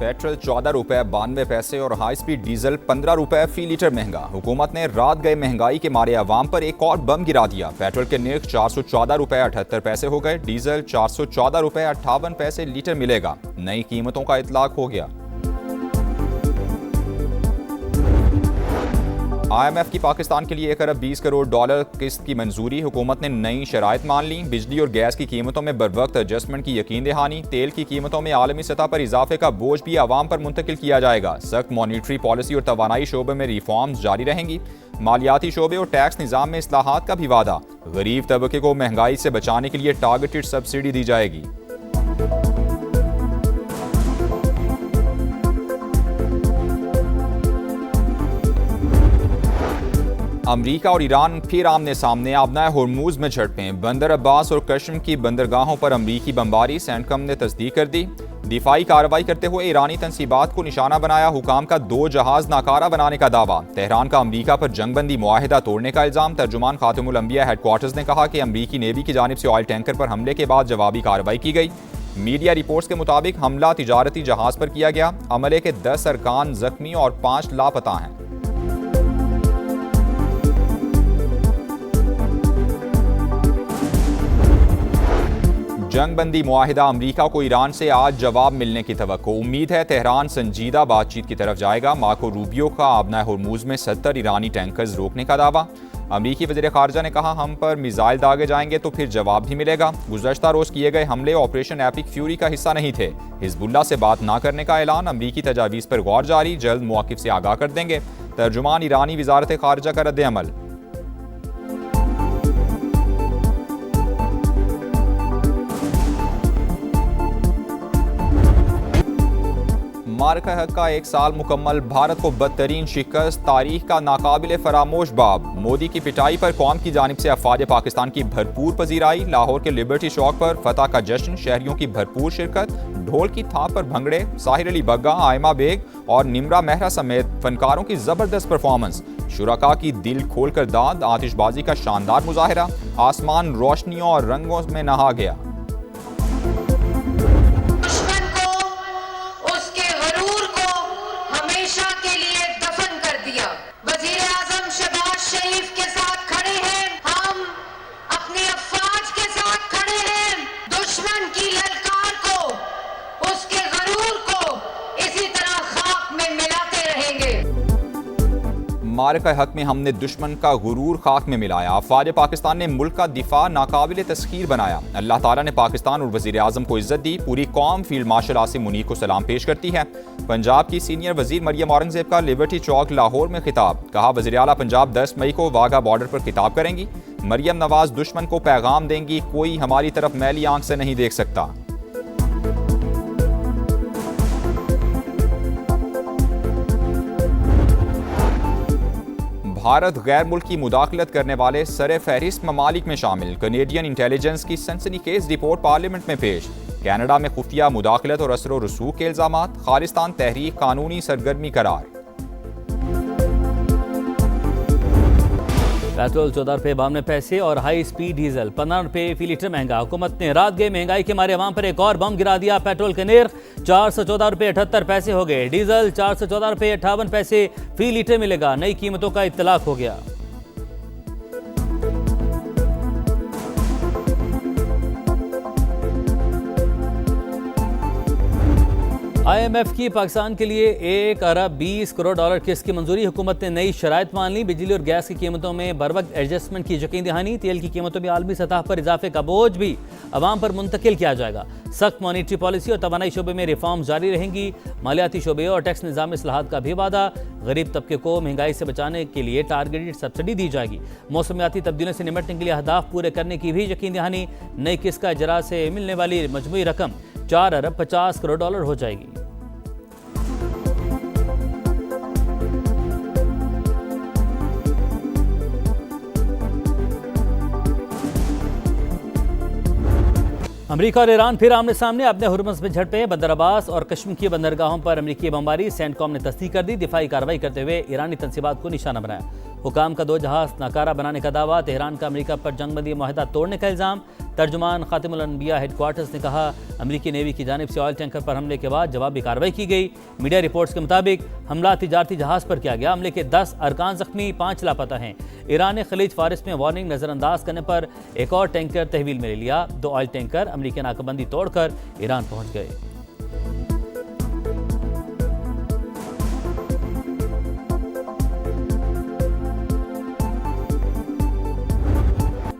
Petrol 14 रुपए 92 पैसे और हाई स्पीड डीजल 15 रुपए फी लीटर महंगा। हुकूमत ने रात गए महंगाई के मारे अवाम पर एक और बम गिरा दिया। पेट्रोल के नर्ख 414 रुपए 78 पैसे हो गए। डीजल 414 रुपए 58 पैसे लीटर मिलेगा। नई कीमतों का इतलाक हो गया। IMF की पाकिस्तान के लिए 1 अरब 20 करोड़ डॉलर किस्त की मंजूरी। हुकूमत ने नई शराइत मान ली। बिजली और गैस की कीमतों में बरवक्त एडजस्टमेंट की यकीन दहानी। तेल की कीमतों में आलमी सतह पर इजाफे का बोझ भी आवाम पर मुंतकिल किया जाएगा। सख्त मॉनिटरी पॉलिसी और तवानाई शोबे में रिफॉर्म्स जारी रहेंगी। मालियाती शोबे और टैक्स निज़ाम में इस्लाहात का भी वादा। गरीब तबके को महंगाई से बचाने के लिए टारगेटेड सब्सिडी दी जाएगी। अमरीका और ईरान फिर आमने सामने। आबनाए हुर्मुज में झड़पें। बंदर अब्बास और कश्म की बंदरगाहों पर अमरीकी बमबारी। सेंटकम ने तस्दीक कर दी। दिफाई कार्रवाई करते हुए ईरानी तंसीबात को निशाना बनाया। हुकाम का 2 जहाज नाकारा बनाने का दावा। तेहरान का अमरीका पर जंगबंदी मुआहिदा तोड़ने का इल्जाम। तर्जुमान खातिमुल अंबिया हेडक्वार्टर्स ने कहा कि अमरीकी नेवी की जानिब से ऑयल टैंकर पर हमले के बाद जवाबी कार्रवाई की गई। मीडिया रिपोर्ट्स के मुताबिक हमला तिजारती जहाज पर किया गया। अमले के 10 अरकान जख्मी और 5 लापता हैं। जंगबंदी मुआहिदा अमरीका को ईरान से आज जवाब मिलने की तवक्को। उम्मीद है तेहरान संजीदा बातचीत की तरफ जाएगा। मार्को रूबियो का आबनाए हुर्मुज में 70 ईरानी टैंकर्स रोकने का दावा। अमरीकी वज़ीर ख़ारजा ने कहा, हम पर मिसाइल दागे जाएंगे तो फिर जवाब भी मिलेगा। गुज़श्ता रोज़ किए गए हमले ऑपरेशन एपिक फ्यूरी का हिस्सा नहीं थे। हिज़्बुल्लाह से बात ना करने का ऐलान। अमरीकी तजावीज़ पर गौर जारी। जल्द मौक़िफ़ से आगाह कर देंगे। तर्जुमान ईरानी वज़ारत ख़ारजा का रद्द अमल। मार्का हक का 1 साल मुकम्मल। भारत को बदतरीन शिकस्त। तारीख का नाकाबिले फरामोश बाब। मोदी की पिटाई पर कौम की जानिब से अफवाज पाकिस्तान की भरपूर पजीराई। लाहौर के लिबर्टी चौक पर फतह का जश्न। शहरियों की भरपूर शिरकत। ढोल की थाप पर भंगड़े। साहिर अली बग्गा, आयमा बेग और निमरा मेहरा समेत फनकारों की जबरदस्त परफॉर्मेंस। शुरका की दिल खोलकर दाद। आतिशबाजी का शानदार मुजाहिरा। आसमान रोशनियों और रंगों में नहा गया। मार्का हक में हमने दुश्मन का गुरूर खाक में मिलाया। अफवाज पाकिस्तान ने मुल्क का दिफा नाकाबिले तस्खीर बनाया। अल्लाह ताला ने पाकिस्तान और वज़ीर आज़म को इज्जत दी। पूरी कौम फील्ड मार्शल आसिम मुनीर को सलाम पेश करती है। पंजाब की सीनियर वजीर मरियम औरंगजेब का लिबर्टी चौक लाहौर में खिताब। कहा, वज़ीर आला पंजाब 10 मई को वाघा बॉर्डर पर खिताब करेंगी। मरियम नवाज दुश्मन को पैगाम देंगी, कोई हमारी तरफ मैली आंख से नहीं देख सकता। भारत गैर मुल्की मुदाखलत करने वाले सरे फहरिस्त ममालिक में शामिल। कनेडियन इंटेलिजेंस की सनसनीखेज रिपोर्ट पार्लियामेंट में पेश। कनाडा में खुफिया मुदाखलत और असर व रसूख के इल्जामात। खालिस्तान तहरीक कानूनी सरगर्मी करार। पेट्रोल 14 रुपये 52 पैसे और हाई स्पीड डीजल 15 रुपये फी लीटर महंगा। हुकूमत ने रात गए महंगाई के मारे अवाम पर एक और बम गिरा दिया। पेट्रोल के नर्ख 414 रुपये 78 पैसे हो गए। डीजल 414 रुपये 58 पैसे फी लीटर मिलेगा। नई कीमतों का इत्तलाक हो गया। IMF की पाकिस्तान के लिए 1 अरब 20 करोड़ डॉलर किस्त की मंजूरी। हुकूमत ने नई शराइत मान ली। बिजली और गैस की कीमतों में बरवक्त एडजस्टमेंट की यकीन दहानी। तेल की कीमतों में आलमी सतह पर इजाफे का बोझ भी अवाम पर मुंतकिल किया जाएगा। सख्त मॉनिटरी पॉलिसी और तवानाई शोबे में रिफॉर्म जारी रहेंगी। मालियाती शोबे और टैक्स निज़ाम में इस्लाहात का भी वादा। गरीब तबके को महंगाई से बचाने के लिए टारगेटेड सब्सिडी दी जाएगी। मौसमियाती तब्दीलियों से निपटने के लिए अहदाफ पूरे करने की भी यकीन दहानी। नई किस्त का इजरा से मिलने वाली मजमूई रकम 4 अरब 50 करोड़ डॉलर हो जाएगी। अमेरिका और ईरान फिर आमने सामने। अपने हुर्मुज़ में झड़पे। बंदर अब्बास और कश्म की बंदरगाहों पर अमेरिकी बमबारी। सेंटकॉम ने तस्दीक कर दी। दिफाई कार्रवाई करते हुए ईरानी तंसीबात को निशाना बनाया। हुकाम का 2 जहाज नाकारा बनाने का दावा, तेहरान का अमेरिका पर जंगबंदी माहिदा तोड़ने का इल्ज़ाम। तर्जुमान खातिमुल अनबिया हेडक्वार्टर्स ने कहा, अमेरिकी नेवी की जानिब से ऑयल टैंकर पर हमले के बाद जवाबी कार्रवाई की गई। मीडिया रिपोर्ट्स के मुताबिक हमला तिजारती जहाज पर किया गया। हमले के 10 अरकान जख्मी, 5 लापता हैं। ईरान ने खलीज फारिस में वार्निंग नजरअंदाज करने पर एक और टैंकर तहवील में ले लिया। 2 ऑयल टैंकर अमेरिकी नाकाबंदी तोड़कर ईरान पहुंच गए।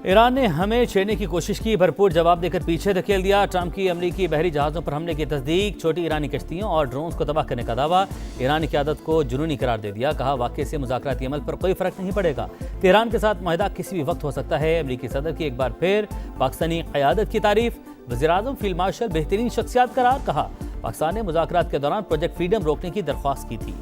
ईरान ने हमें छेड़ने की कोशिश की, भरपूर जवाब देकर पीछे धकेल दिया। ट्रंप की अमेरिकी बहरी जहाज़ों पर हमले की तस्दीक, छोटी ईरानी कश्तियों और ड्रोन्स को तबाह करने का दावा। ईरानी क़यादत को जुनूनी करार दे दिया, कहा वाक़े से मुज़ाकराती अमल पर कोई फ़र्क नहीं पड़ेगा। तेहरान के साथ माहिदा किसी भी वक्त हो सकता है। अमेरिकी सदर की एक बार फिर पाकिस्तानी क़यादत की तारीफ। वज़ीर-ए-आज़म फील्ड मार्शल बेहतरीन शख्सियत करार, कहा पाकिस्तान ने मुज़ाकरात के दौरान प्रोजेक्ट फ्रीडम रोकने की दरख्वास्त की थी।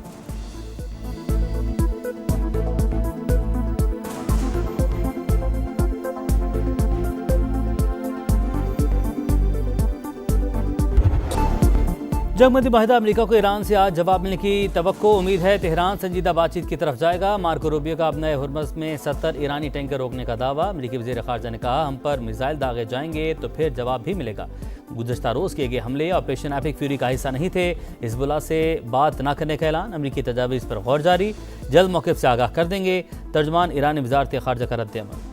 जंगबंदी माहिदा अमेरिका को ईरान से आज जवाब मिलने की तवक्को, उम्मीद है तेहरान संजीदा बातचीत की तरफ जाएगा। मार्को रूबियो का अपने हुर्मुज़ में 70 ईरानी टैंकर रोकने का दावा। अमेरिकी वज़ीर ख़ारजा ने कहा, हम पर मिसाइल दागे जाएंगे तो फिर जवाब भी मिलेगा। गुज़श्ता रोज़ किए गए हमले ऑपरेशन एपिक फ्यूरी का हिस्सा नहीं थे। हिज़्बुल्लाह से बात न करने का ऐलान, अमेरिकी तजावीज़ पर गौर जारी, जल्द मौक़िफ़ से आगाह कर देंगे। तर्जुमान ईरानी वज़ारत ख़ारजा का रद्द-ए-अमल।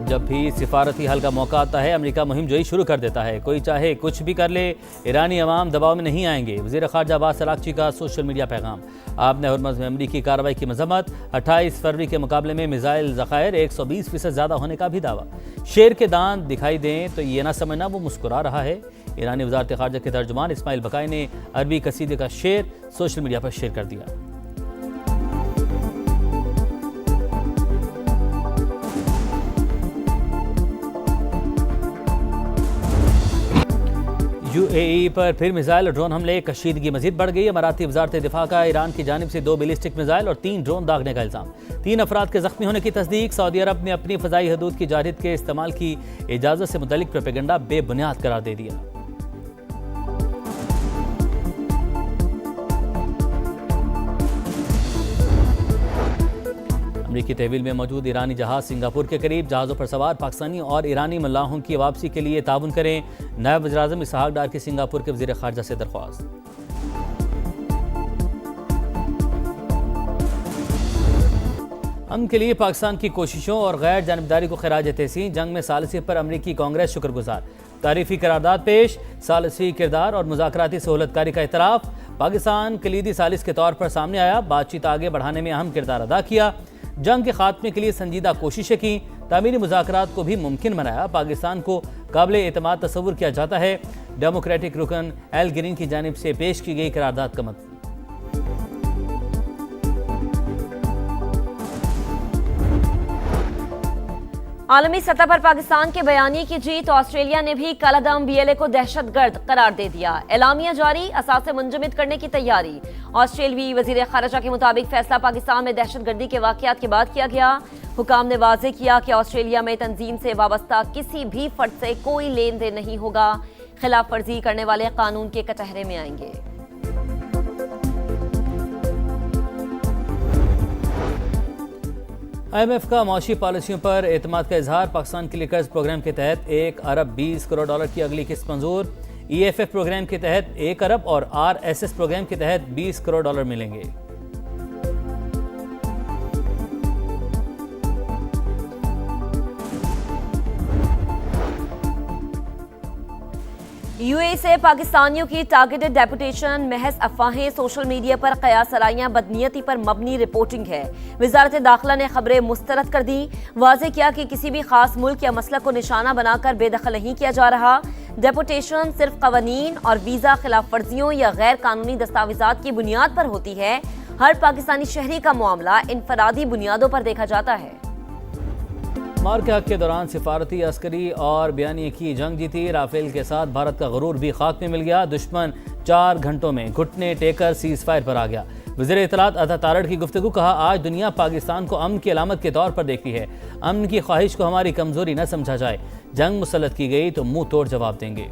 जब भी सिफारती हल का मौका आता है, अमेरिका मुहिम जोई शुरू कर देता है। कोई चाहे कुछ भी कर ले, ईरानी अवाम दबाव में नहीं आएंगे। वज़ीर ख़ारजा अब्बास अराग़ची का सोशल मीडिया पैगाम। आपने हुर्मुज़ में अमेरिकी कार्रवाई की मज़म्मत। 28 फरवरी के मुकाबले में मिसाइल ज़ख़ायर 120% ज़्यादा होने का भी दावा। शेर के दांत दिखाई दें तो ये ना समझना वो मुस्कुरा रहा है। ईरानी वज़ारत ख़ारजा के तर्जुमान इस्माइल बकाई ने अरबी कसीदे का शेर सोशल मीडिया पर शेयर कर दिया। यूएई पर फिर मिसाइल और ड्रोन हमले, कशीदगी मजीद बढ़ गई। अमाराती वज़ारत दिफा का ईरान की जानिब से 2 बैलिस्टिक मिसाइल और 3 ड्रोन दागने का इल्ज़ाम। 3 अफराद के जख्मी होने की तस्दीक। सऊदी अरब ने अपनी फ़ज़ाई हदूद की जारहियत के इस्तेमाल की इजाज़त से मुतल्लिक प्रोपेगेंडा बेबुनियाद करार दे दिया। अमेरिकी तहवील में मौजूद ईरानी जहाज सिंगापुर के करीब, जहाज़ों पर सवार पाकिस्तानी और ईरानी मल्लाहों की वापसी के लिए ताउन करें। नायब वज़ीर-ए-आज़म इसहाक डार की सिंगापुर के वज़ीर ख़ारजा से दरख्वास्त। अमन के लिए पाकिस्तान की कोशिशों और गैर जानिबदारी को खिराज तहसीन। जंग में सालिसी पर अमरीकी कांग्रेस शुक्रगुजार, तारीफी करारदाद पेश। सालिसी किरदार और मुज़ाकराती सहूलतकारी का इतराफ़। पाकिस्तान कलीदी सालिस के तौर पर सामने आया, बातचीत आगे बढ़ाने में अहम किरदार अदा किया। जंग के खात्मे के लिए संजीदा कोशिशें की, तामीरी मुज़ाकरात को भी मुमकिन बनाया। पाकिस्तान को काबिल एतमाद तस्वुर किया जाता है। डेमोक्रेटिक रुकन एल ग्रीन की जानिब से पेश की गई करारदाद का मतलब। आलमी सतह पर पाकिस्तान के बयानी की जीत। ऑस्ट्रेलिया ने भी कलअदम बीएलए को दहशतगर्द करार दे दिया। एलामिया जारी, असासे मुंजमद करने की तैयारी। ऑस्ट्रेलियाई वजीर खारजा के मुताबिक फैसला पाकिस्तान में दहशतगर्दी के वाकयात के बाद किया गया। हुकाम ने वाज़ेह किया कि ऑस्ट्रेलिया में तंजीम से वाबस्ता किसी भी फर्द से कोई लेन देन नहीं होगा। खिलाफ वर्जी करने वाले कानून के कटहरे में आएंगे। IMF का मौशी पॉलिसियों पर एतमाद का इजहार। पाकिस्तान के लिए कर्ज प्रोग्राम के तहत 1 अरब 20 करोड़ डॉलर की अगली किस्त मंजूर। EFF प्रोग्राम के तहत 1 अरब और RSS प्रोग्राम के तहत 20 करोड़ डॉलर मिलेंगे। यूएई से पाकिस्तानियों की टारगेटेड डेपुटेशन, महज अफवाहें, सोशल मीडिया पर कयास सराइयां, बदनीयती पर मबनी रिपोर्टिंग है। वजारत दाखिला ने खबरें मुस्तरद कर दी। वाज़ेह किया कि किसी भी खास मुल्क या मसलक को निशाना बनाकर बेदखल नहीं किया जा रहा। डेपुटेशन सिर्फ कवानीन और वीज़ा खिलाफ वर्जियों या गैर कानूनी दस्तावेजात की बुनियाद पर होती है। हर पाकिस्तानी शहरी का मामला इनफरादी बुनियादों पर देखा जाता है। मार के हक के दौरान सिफारती, अस्करी और बयानी की जंग जीती। राफेल के साथ भारत का गरूर भी खाक में मिल गया। दुश्मन 4 घंटों में घुटने टेकर सीज फायर पर आ गया। वज़ीर इत्तलात अता तारड़ की गुफ्तगू, कहा आज दुनिया पाकिस्तान को अमन की अलामत के तौर पर देखती है। अमन की ख्वाहिश को हमारी कमजोरी न समझा जाए। जंग मुसल्लत की गई तो मुंह तोड़ जवाब देंगे।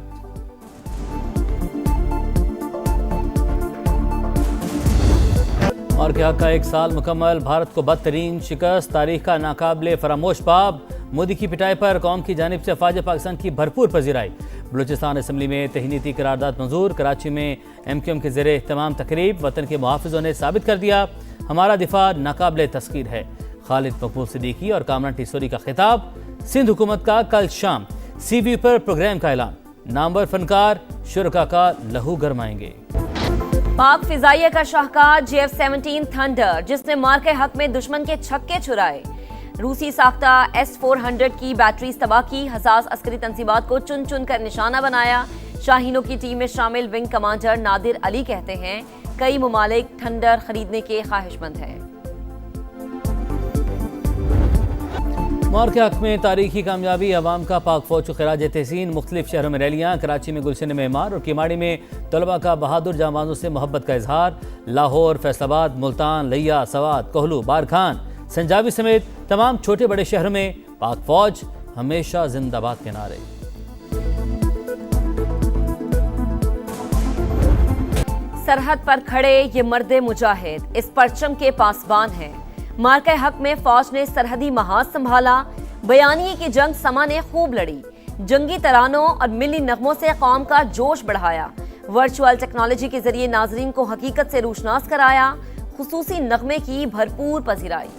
और क्या का 1 साल मुकम्मल, भारत को बदतरीन शिकस्त, तारीख का नाकाबिले फरामोश बाब। मोदी की पिटाई पर कौम की जानिब से अफवाज पाकिस्तान की भरपूर पजीराई। बलूचिस्तान असम्बली में तहनीती करारदाद मंजूर। कराची में MQM के ज़ेरे तमाम तकरीब। वतन के मुहाफ़िज़ों ने साबित कर दिया हमारा दिफा नाकाबिले तस्खीर है। खालिद मकबूल सिद्दीकी और कामरान टिसोरी का खिताब। सिंध हुकूमत का कल शाम CV पर प्रोग्राम का ऐलान। नामवर फनकार शुरका का लहू गरमाएंगे। पाक फिजाइया का शाहकार JF-17 थंडर, जिसने मार के हक में दुश्मन के छक्के छुड़ाए। रूसी साख्ता S-400 की बैटरीज तबाह की। हसास अस्करी तंजीमात को चुन चुन कर निशाना बनाया। शाहीनों की टीम में शामिल विंग कमांडर नादिर अली कहते हैं कई ममालिक थंडर खरीदने के ख्वाहिशमंद हैं। मार के हक में तारीखी कामयाबी। अवाम का पाक फौज को खिराज तहसीन। मुख्तलिफ शहरों में रैलियाँ। कराची में गुलशन मेमार और किमाड़ी में तलबा का बहादुर जांबाजों से मोहब्बत का इजहार। लाहौर, फैसलाबाद, मुल्तान, लिया, सवात, कोहलू, बारखान, संजावी समेत तमाम छोटे बड़े शहरों में पाक फौज हमेशा जिंदाबाद के नारे। सरहद पर खड़े ये मर्दे मुजाहिद इस परचम के पासबान हैं। मार्के हक में फौज ने सरहदी महाज संभाला। बयानिए की जंग समा ने खूब लड़ी। जंगी तरानों और मिली नगमों से कौम का जोश बढ़ाया। वर्चुअल टेक्नोलॉजी के जरिए नाजरीन को हकीकत से रोशनास कराया। खुसूसी नगमे की भरपूर पजीराई।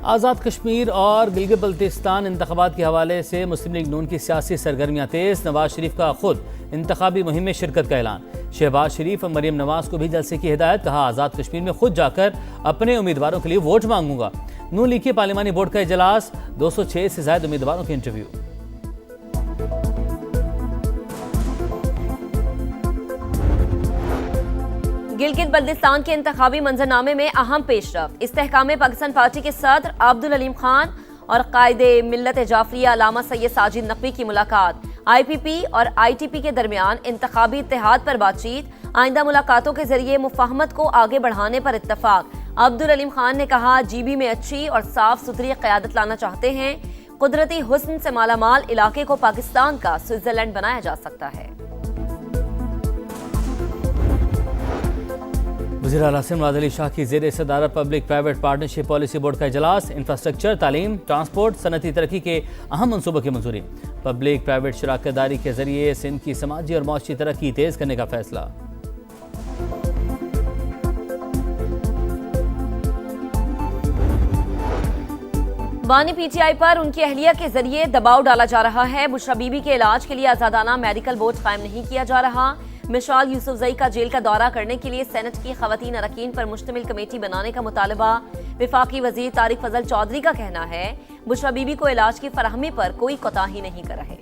आज़ाद कश्मीर और गिलगित बल्तिस्तान इंतखाबात के हवाले से मुस्लिम लीग नून की सियासी सरगर्मियाँ तेज। नवाज शरीफ का खुद इंतखाबी मुहिम में शिरकत का ऐलान। शहबाज शरीफ और मरियम नवाज को भी जलसे की हिदायत। कहा आज़ाद कश्मीर में खुद जाकर अपने उम्मीदवारों के लिए वोट मांगूंगा। नून लीग के पार्लिमानी बोर्ड का इजलास। 206 से ज्यादा उम्मीदवारों के इंटरव्यू। गिलगित बल्तिस्तान के इंतखाबी मंजरनामे में अहम पेशरफ्त। इस्तेहकाम पाकिस्तान पार्टी के सदर अब्दुल अलीम खान और कायदे मिल्लत जाफरिया अल्लामा सैयद साजिद नकवी की मुलाकात। IPP और ITP के दरमियान इंतखाबी इत्तेहाद पर बातचीत। आइंदा मुलाकातों के जरिए मुफाहमत को आगे बढ़ाने पर इत्तफाक। अब्दुल अलीम खान ने कहा GB में अच्छी और साफ सुथरी क़यादत लाना चाहते हैं। कुदरती हुस्न से मालामाल इलाके को पाकिस्तान का स्विट्जरलैंड बनाया जा सकता है। वज़ीर आला मुराद अली शाह की ज़ेर सदारत public private partnership policy board का इजलास। इंफ्रास्ट्रक्चर, तालीम, ट्रांसपोर्ट, सनती तरक्की के अहम मनसूबों की मंजूरी। पब्लिक प्राइवेट शराकतदारी के जरिए सिंध की समाजी और माशी तरक्की तेज करने का फैसला। बानी PTI पर उनकी अहलिया के जरिए दबाव डाला जा रहा है। बुशरा बीबी के इलाज के लिए आजादाना मेडिकल बोर्ड कायम नहीं किया जा रहा। मिशाल यूसुफजई का जेल का दौरा करने के लिए सेनेट की खवातीन अरकान पर मुश्तमिल कमेटी बनाने का मुतालबा। विफाकी वजीर तारिक फजल चौधरी का कहना है बुशरा बीबी को इलाज की फराहमी पर कोई कोताही नहीं कर रहे।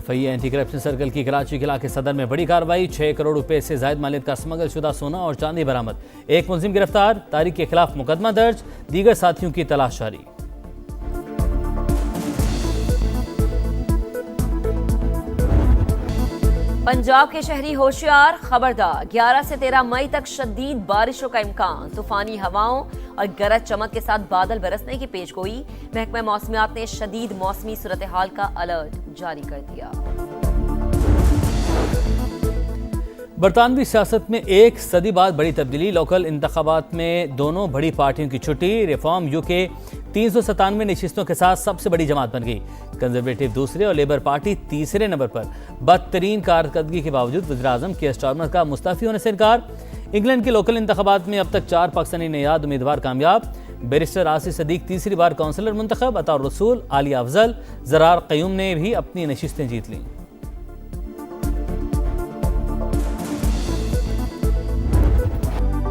FIA एंटी करप्शन सर्कल की कराची किला के सदर में बड़ी कार्रवाई। 6 करोड़ रुपए से जायद मालियत का स्मगल शुदा सोना और चांदी बरामद। एक मुलजिम गिरफ्तार। तारिक के खिलाफ मुकदमा दर्ज। दीगर साथियों की तलाश जारी। पंजाब के शहरी होशियार, खबरदार। 11 से 13 मई तक शदीद बारिशों का इम्कान। तूफानी हवाओं और गरज चमक के साथ बादल बरसने की पेशगोई। महकमा मौसमियात ने शदीद मौसमी सूरत हाल का अलर्ट जारी कर दिया। बरतानवी सियासत में एक सदी बाद बड़ी तब्दीली। लोकल इंतखाबात में दोनों बड़ी पार्टियों की छुट्टी। रिफॉर्म UK 397 नशिस्तों के साथ सबसे बड़ी जमात बन गई। कंजर्वेटिव दूसरे और लेबर पार्टी तीसरे नंबर पर। बदतरीन कारकर्दगी के बावजूद वज़ीर-ए-आज़म कीयर स्टारमर का मुस्तफ़ी होने से इनकार। इंग्लैंड के लोकल इंतखाबात में अब तक 4 पाकिस्तानी नयाद उम्मीदवार कामयाब। बैरिस्टर आसिफ सदीक तीसरी बार काउंसलर मुंतखब। अताउर रसूल, आलिया अफजल, ज़रार क़य्यूम ने भी अपनी नशिस्तें जीत लीं।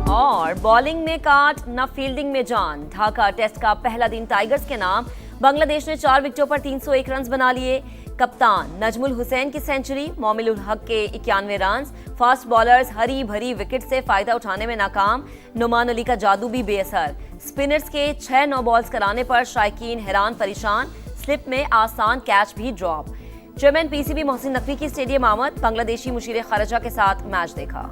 और बॉलिंग में काट न फील्डिंग में जान। ढाका टेस्ट का पहला दिन टाइगर्स के नाम। बांग्लादेश ने 4 विकेटों पर 301 रन बना लिए। कप्तान नजमुल हुसैन की सेंचुरी। मोमिनुल हक के 91 रन। फास्ट बॉलर्स हरी भरी विकेट से फायदा उठाने में नाकाम। नुमान अली का जादू भी बेअसर। स्पिनर्स के 6 नो बॉल्स कराने पर शायकीन हैरान परेशान। स्लिप में आसान कैच भी drop. Chairman PCB Mohsin Naqvi की स्टेडियम आमद, बांग्लादेशी मुशीर खारजा के साथ मैच देखा।